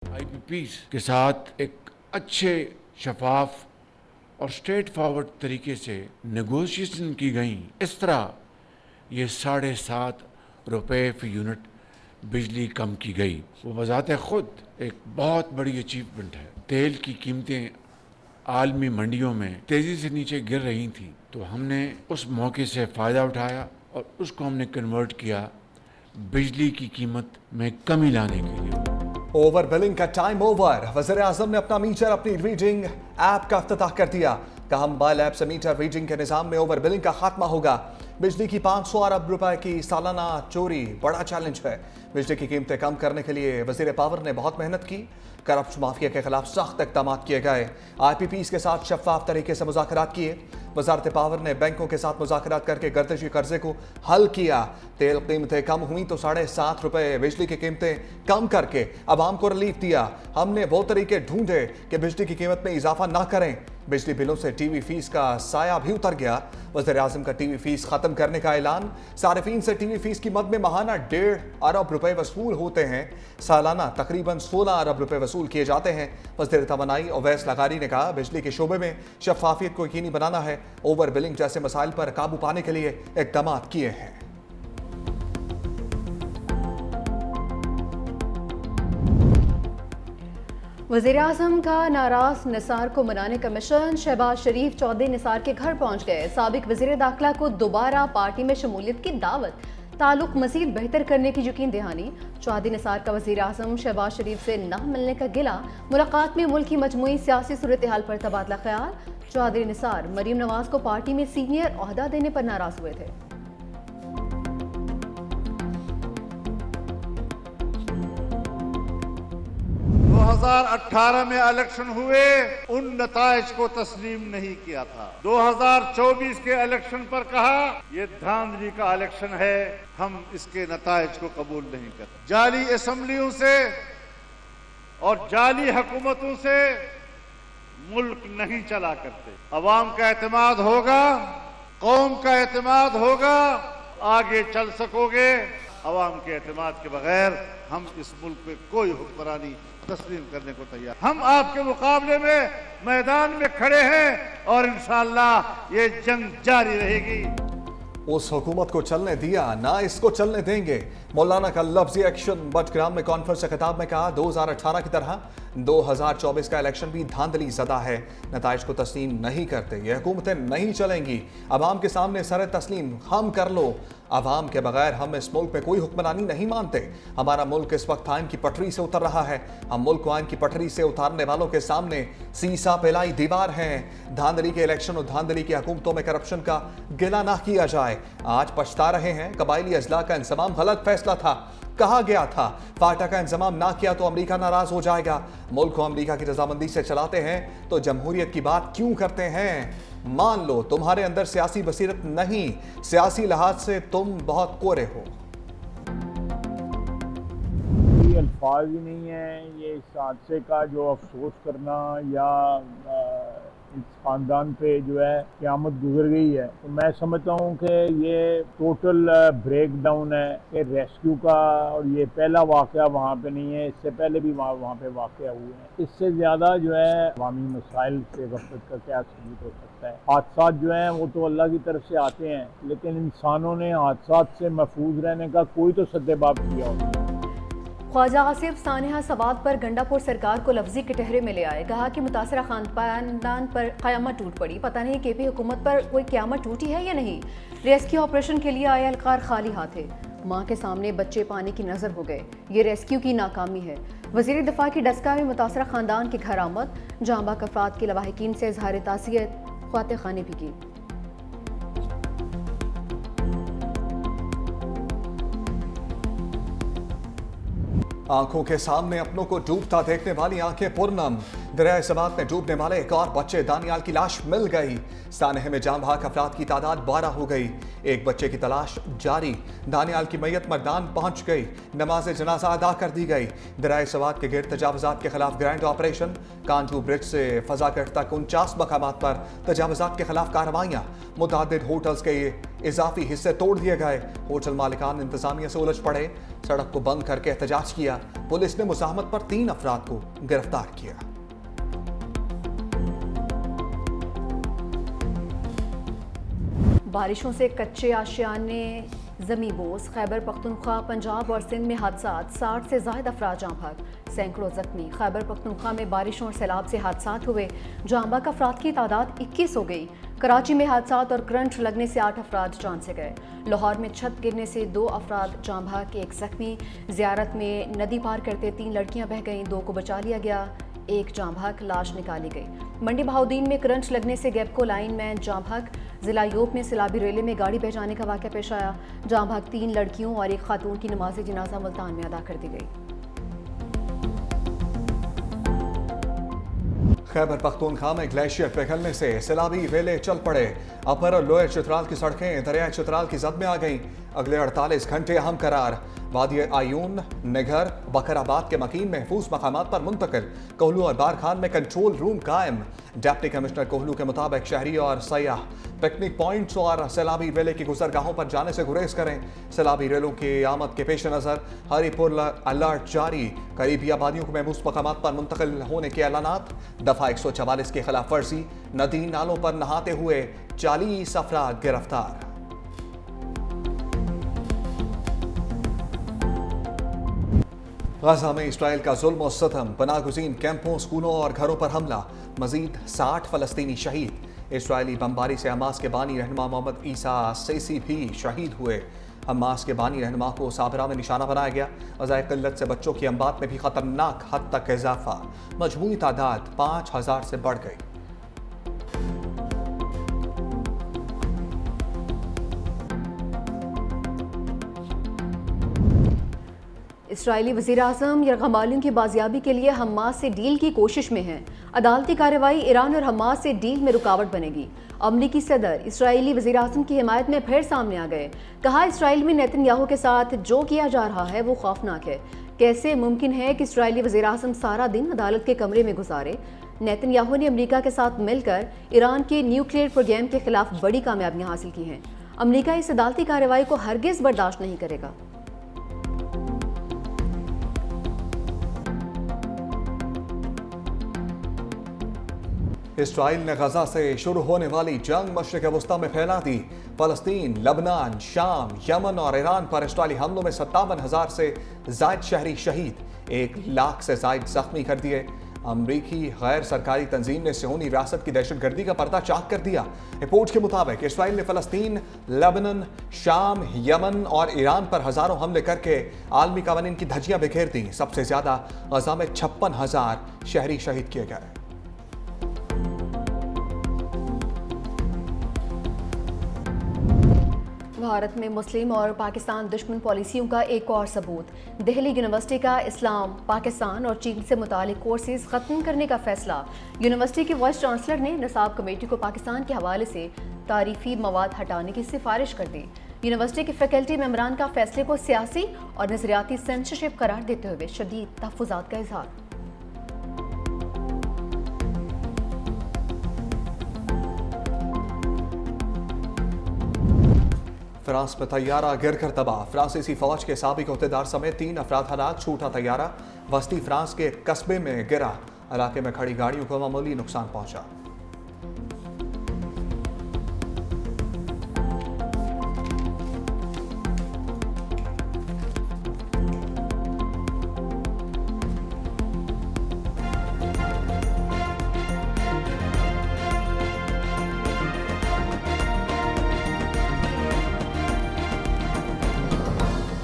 IPPs के साथ एक अच्छे शफाफ और स्ट्रेट फॉरवर्ड तरीके से नेगोशिएशन की गई। इस तरह ये 7.5 रुपये फ़ी यूनिट बिजली कम की गई। वो बज़ाते ख़ुद एक बहुत बड़ी अचीवमेंट है। तेल की कीमतें आलमी मंडियों में तेज़ी से नीचे गिर रही थी, तो हमने उस मौके से फ़ायदा उठाया और उसको हमने कन्वर्ट किया बिजली की कीमत में कमी लाने के लिए। ओवर बिलिंग का टाइम ओवर। वज़ीर-ए-आज़म ने अपना मीटर अपनी रीडिंग ऐप का इफ्तिताह कर दिया। कहा मोबाइल ऐप से मीटर रीडिंग के निज़ाम में ओवर बिलिंग का खात्मा होगा। बिजली की 500 अरब रुपए की सालाना चोरी बड़ा चैलेंज है। बिजली की कीमतें कम करने के लिए वज़ीर पावर ने बहुत मेहनत की। करप्ट माफिया के खिलाफ सख्त इक़दाम किए गए। IPPs के साथ शफाफ तरीके से मुज़ाकरात किए। वज़ारत पावर ने बैंकों के साथ मुज़ाकरात करके गर्दिशी कर्जे को हल किया। तेल कीमतें कम हुई तो 7.5 रुपये बिजली की कीमतें कम करके आवाम को रिलीफ दिया। हमने वो तरीके ढूंढे कि बिजली की कीमत में इजाफा ना करें। बिजली बिलों से टीवी फीस का साया भी उतर गया। वज़ीर-ए-आज़म का टीवी फीस खत्म करने का ऐलान। सारिफीन से टीवी फीस की मद में माहाना 1.5 अरब रुपए वसूल होते हैं। सालाना तकरीबन 16 अरब रुपए वसूल किए जाते हैं। वज़ीर तवानाई ओवैस लगारी ने कहा, बिजली के शोबे में शफाफियत को यकीनी बनाना है। ओवर बिलिंग जैसे मसाइल पर काबू पाने के लिए इक़दाम किए हैं। वज़ीर-ए-आज़म का नाराज निसार को मनाने का मिशन। शहबाज शरीफ चौधरी निसार के घर पहुंच गए। साबिक वज़ीर दाखिला को दोबारा पार्टी में शमूलियत की दावत। ताल्लुक मज़ीद बेहतर करने की यकीन दहानी। चौधरी निसार का वज़ीर-ए-आज़म शहबाज शरीफ से न मिलने का गिला। मुलाकात में मुल्क की मजमूई सियासी सूरत हाल पर तबादला ख्याल। चौधरी निसार मरीम नवाज को पार्टी में सीनियर ओहदा देने पर नाराज हुए थे। 2018 में इलेक्शन हुए, उन नताइज को तस्लीम नहीं किया था। 2024 के इलेक्शन पर कहा ये धांधली का इलेक्शन है, हम इसके नताइज को कबूल नहीं करते। जाली असेंबलियों से और जाली हुकूमतों से मुल्क नहीं चला करते। अवाम का एतमाद होगा, कौम का एतमाद होगा, आगे चल सकोगे। अवाम के एतमाद के बगैर हम इस मुल्क में कोई हुक्मरानी तस्लीम करने को तैयार। हम आपके मुकाबले में मैदान में खड़े हैं और इंशाअल्लाह ये जंग जारी रहेगी। उस हुकूमत को चलने दिया ना इसको चलने देंगे। मौलाना का लफ्जी एक्शन बटग्राम में कॉन्फ्रेंस खिताब में कहा, 2018 की तरह 2024 का इलेक्शन भी धांधली ज़दा है। नताइज को तस्लीम नहीं करते, ये हुकूमतें नहीं चलेंगी। अवाम के सामने सर तस्लीम हम कर लो। अवाम के बगैर हम इस मुल्क में कोई हुक्मरानी नहीं मानते। हमारा मुल्क इस वक्त आइन की पटरी से उतर रहा है। हम मुल्क को आइन की पटरी से उतारने वालों के सामने सीसा पिलाई दीवार हैं। धांधली के इलेक्शन और धांधली की हुकूमतों में करप्शन का गिला ना किया जाए। आज पछता रहे हैं। कबायली अजला का इंतजाम गलत फैसला था। कहा गया था फाटा का इंतजाम ना किया तो अमेरिका नाराज हो जाएगा। मुल्क को अमेरिका की रजामंदी से चलाते हैं तो जमहूरियत की बात क्यों करते हैं? मान लो तुम्हारे अंदर सियासी बसीरत नहीं, सियासी लिहाज से तुम बहुत कोरे हो। अल्फाज ही नहीं है ये इस हादसे का जो अफसोस करना या इस खानदान पे जो है क़यामत गुजर गई है। तो मैं समझता हूँ कि ये टोटल ब्रेक डाउन है कि रेस्क्यू का। और ये पहला वाक़या वहाँ पे नहीं है, इससे पहले भी वहाँ पे वाक़या हुए हैं। इससे ज़्यादा जो है अवामी मसाइल से गफलत का क्या सबूत हो सकता है। हादसा जो हैं वो तो अल्लाह की तरफ से आते हैं, लेकिन इंसानों ने हादसा से महफूज रहने का कोई तो सद्देबाब किया होता है। ख्वाजा आसिफ सानिहा सवाद पर गंडापुर सरकार को लफ्जी कटहरे में ले आए। कहा कि मुतासरा खानदान पर क़यामत टूट पड़ी। पता नहीं KP हुकूमत पर कोई क़यामत टूटी है या नहीं। रेस्क्यू ऑपरेशन के लिए आए एहलकार खाली हाथ थे। माँ के सामने बच्चे पानी की नज़र हो गए। ये रेस्क्यू की नाकामी है। वज़ीर दिफा की डस्का में मुतासरा खानदान के घर आमद। जांबाक अफराद के लवाहिकीन से इजहार ताज़ियत ख्वाते खानी भी की। आंखों के सामने अपनों को डूबता देखने वाली आंखें पुरनम। दरिया सवात में डूबने वाले एक और बच्चे दानियाल की लाश मिल गई। सानहे में जाँ बहक अफराद की तादाद 12 हो गई। एक बच्चे की तलाश जारी। दानियाल की मैयत मर्दान पहुंच गई। नमाज जनाजा अदा कर दी गई। दरिया सवात के गिर्द तजावजात के खिलाफ ग्रैंड ऑपरेशन। कांजू ब्रिज से फजागढ़ तक 49 मकामात पर तजावजात के खिलाफ कार्रवाइयाँ। मुतअद्दिद होटल्स के इजाफी हिस्से तोड़ दिए गए। होटल मालिकान इंतजामिया से उलझ पड़े, सड़क को बंद करके एहतजाज किया। पुलिस ने मुज़ाहमत पर 3 अफराद को गिरफ्तार किया। बारिशों से कच्चे आशियाने ज़मींबोस। खैबर पख्तूनख्वा, पंजाब और सिंध में हादसात, 60 से ज़ायद अफराद जाँ भाग, सैकड़ों जख्मी। खैबर पख्तूनख्वा में बारिशों और सैलाब से हादसात हुए, जाँ भाग अफराद की तादाद 21 हो गई। कराची में हादसात और करंट लगने से 8 अफराद जान से गए। लाहौर में छत गिरने से 2 अफराद जाँ भाग, 1 जख्मी। ज़ियारत में नदी पार करते 3 लड़कियां बह गईं, 2 को बचा लिया गया, 1 जाँ भाग लाश निकाली गई। मंडी बहाउद्दीन में करंट लगने से गैपको लाइन में जाँ भाग। जिला यूप में सैलाबी रेले में गाड़ी बह जाने का वाक़या पेश आया। जाँ भाग 3 लड़कियों और 1 खातून की नमाज जनाजा मुल्तान में अदा कर दी गई। खैबर पख्तूनख्वा में ग्लेशियर पिघलने से सैलाबी रेले चल पड़े। अपर और लोअर चित्राल की सड़कें दरियाए चित्राल की जद में आ गईं। अगले 48 घंटे अहम करार। वादी आयून, निगर, बकराबाद के मकीन महफूज मकामात पर मुंतकिल। कोहलू और बारखान में कंट्रोल रूम कायम। डिप्टी कमिश्नर कोहलू के मुताबिक शहरी और सयाह पिकनिक पॉइंट्स और सैलाबी रेले की गुजरगाहों पर जाने से गुरेज करें। सैलाबी रेलों की आमद के पेश नज़र हरिपुर अलर्ट जारी। करीबी आबादियों को महफूज मकामात पर मुंतकिल होने के ऐलानात। दफ़ा 144 की खिलाफ वर्जी। नदी नालों पर नहाते हुए 40 अफराद गिरफ्तार। गजा में इसराइल का जुल्म और सितम, पनाहगुज़ीन कैंपों, स्कूलों और घरों पर हमला। मजीद 60 फ़लस्तीनी शहीद। इसराइली बमबारी से हमास के बानी रहनुमा मोहम्मद ईसा सीसी भी शहीद हुए। हमास के बानी रहनुमा को साबरा में निशाना बनाया गया। वज़ाए क़िल्लत से बच्चों की अमवात में भी ख़तरनाक हद तक इजाफा। मजमूई तादाद 5000 से बढ़ गई। इसराइली वज़ीर-ए-आज़म यरगमालियों की बाजियाबी के लिए हमास से डील की कोशिश में हैं। अदालती कार्रवाई ईरान और हमास से डील में रुकावट बनेगी। अमरीकी सदर इसराइली वज़ीर-ए-आज़म की हिमायत में फिर सामने आ गए। कहा, इसराइल में नेतन्याहू के साथ जो किया जा रहा है वो खौफनाक है। कैसे मुमकिन है कि इसराइली वज़ीर-ए-आज़म सारा दिन अदालत के कमरे में गुजारे। नेतन्याहू ने अमरीका के साथ मिलकर ईरान के न्यूक्लियर प्रोग्राम के खिलाफ बड़ी कामयाबियाँ हासिल की हैं। अमरीका इस अदालती कार्रवाई को हरगिज़ बर्दाश्त नहीं करेगा। इसराइल ने गजा से शुरू होने वाली जंग मशरिक़ वस्ता में फैला दी। फ़लस्तीन, लबनान, शाम, यमन और ईरान पर इसराइली हमलों में 57,000 से ज़ायद शहरी शहीद, 1 लाख से ज़ायद जख्मी कर दिए। अमरीकी गैर सरकारी तंजीम ने सियोनी रियासत की दहशतगर्दी का पर्दा चाक कर दिया। रिपोर्ट के मुताबिक इसराइल ने फ़लस्तीन, लेबनान, शाम, यमन और ईरान पर हज़ारों हमले करके आलमी कवानीन की धज्जियां बिखेर दी। सबसे ज़्यादा गजा में 56,000 शहरी शहीद किए गए। भारत में मुस्लिम और पाकिस्तान दुश्मन पॉलिसियों का एक और सबूत। दिल्ली यूनिवर्सिटी का इस्लाम, पाकिस्तान और चीन से मुतालिक कोर्सेज ख़त्म करने का फैसला। यूनिवर्सिटी के वाइस चांसलर ने निसाब कमेटी को पाकिस्तान के हवाले से तारीफी मवाद हटाने की सिफारिश कर दी। यूनिवर्सिटी के फैकल्टी मेंबरान का फैसले को सियासी और नजरियाती सेंसरशिप करार देते हुए शदीद तहफ़्फ़ुज़ात का इज़हार। फ्रांस में तैयारा गिरकर तबाह। फ्रांसीसी फौज के साबिक अहदेदार समेत 3 अफराद हलाक। छूटा तैयारा वस्ती फ्रांस के कस्बे में गिरा। इलाके में खड़ी गाड़ियों को मामूली नुकसान पहुंचा।